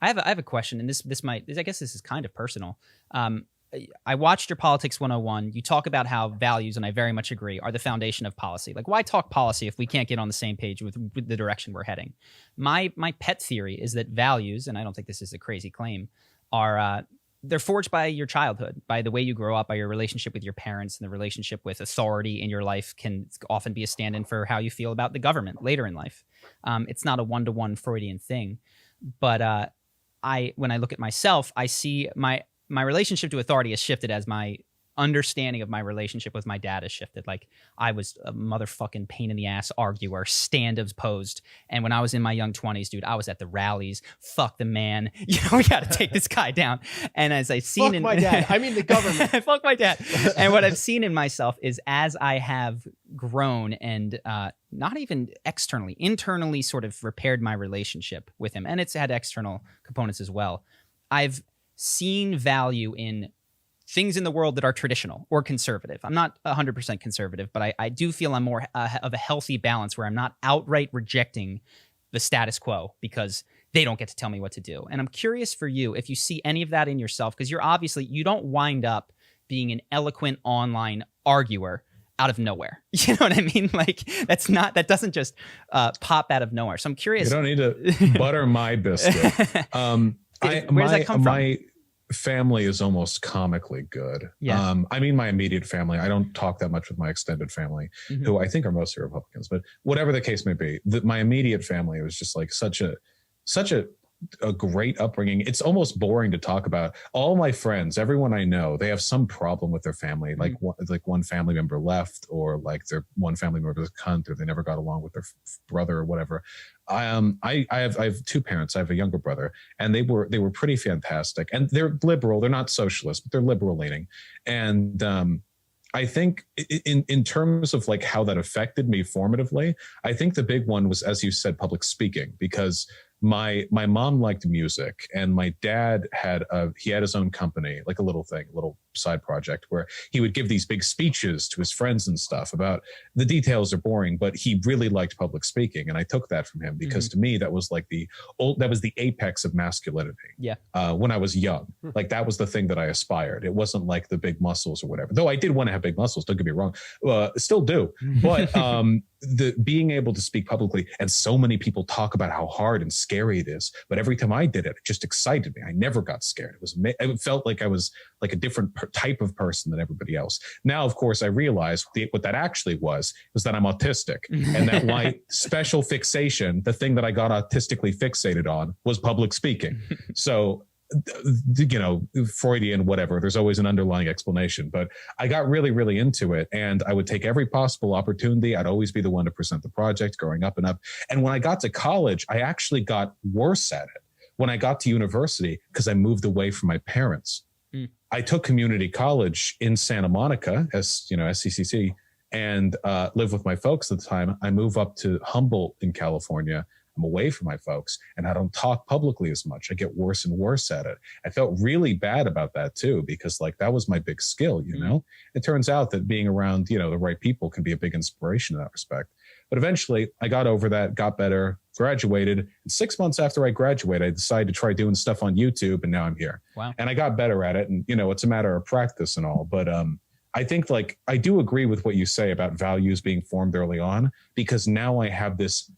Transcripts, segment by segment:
I have a question, and I guess this is kind of personal. Um, I watched your Politics 101. You talk about how values, and I very much agree, are the foundation of policy. Like, why talk policy if we can't get on the same page with the direction we're heading? My pet theory is that values, and I don't think this is a crazy claim, are they're forged by your childhood, by the way you grow up, by your relationship with your parents, and the relationship with authority in your life can often be a stand-in for how you feel about the government later in life. It's not a one-to-one Freudian thing, but when I look at myself, I see my relationship to authority has shifted as my understanding of my relationship with my dad has shifted. Like, I was a motherfucking pain in the ass arguer, stand opposed. And when I was in my young 20s, dude, I was at the rallies. Fuck the man. You know, we got to take this guy down. And as I've seen my dad, I mean the government. Fuck my dad. And what I've seen in myself is as I have grown and not even externally, internally sort of repaired my relationship with him, and it's had external components as well, I've seen value in things in the world that are traditional or conservative. I'm not 100% conservative, but I do feel I'm more of a healthy balance where I'm not outright rejecting the status quo because they don't get to tell me what to do. And I'm curious for you if you see any of that in yourself, because you don't wind up being an eloquent online arguer out of nowhere. You know what I mean? Like, that doesn't just pop out of nowhere. So I'm curious. You don't need to butter my biscuit. Where does that come from? My family is almost comically good. Yeah. I mean, my immediate family. I don't talk that much with my extended family, who I think are mostly Republicans, but whatever the case may be, my immediate family was just like such a great upbringing. It's almost boring to talk about. All my friends, everyone I know, they have some problem with their family. Like one family member left, or like their one family member was a cunt, or they never got along with their brother or whatever. I have two parents. I have a younger brother, and they were pretty fantastic. And they're liberal. They're not socialist, but they're liberal leaning. And I think in terms of like how that affected me formatively, I think the big one was, as you said, public speaking, because my mom liked music, and my dad had his own company, like a little side project where he would give these big speeches to his friends and stuff. About the details are boring, but he really liked public speaking, and I took that from him because to me that was like the apex of masculinity. Yeah. When I was young, like that was the thing that I aspired. It wasn't like the big muscles or whatever. Though I did want to have big muscles. Don't get me wrong. Still do, but the being able to speak publicly, and so many people talk about how hard and scary it is, but every time I did it, it just excited me. I never got scared. It felt like I was like a different type of person than everybody else. Now, of course, I realized what that actually was that I'm autistic, and that my special fixation, the thing that I got autistically fixated on, was public speaking. So, you know, Freudian, whatever, there's always an underlying explanation, but I got really, really into it, and I would take every possible opportunity. I'd always be the one to present the project, growing up and up. And when I got to college, I actually got worse at it. When I got to university, because I moved away from my parents, I took community college in Santa Monica, SCCC, and lived with my folks at the time. I moved up to Humboldt in California. I'm away from my folks, and I don't talk publicly as much. I get worse and worse at it. I felt really bad about that too, because like that was my big skill, you know? It turns out that being around, the right people can be a big inspiration in that respect. But eventually I got over that, got better, graduated. And 6 months after I graduated, I decided to try doing stuff on YouTube, and now I'm here. Wow. And I got better at it, and it's a matter of practice and all. But I think like I do agree with what you say about values being formed early on, because now I have this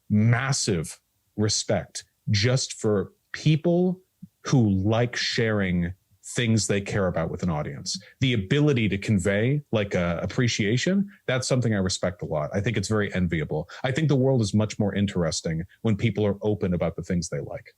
massive respect just for people who like sharing things they care about with an audience. The ability to convey like appreciation, that's something I respect a lot. I think it's very enviable. I think the world is much more interesting when people are open about the things they like.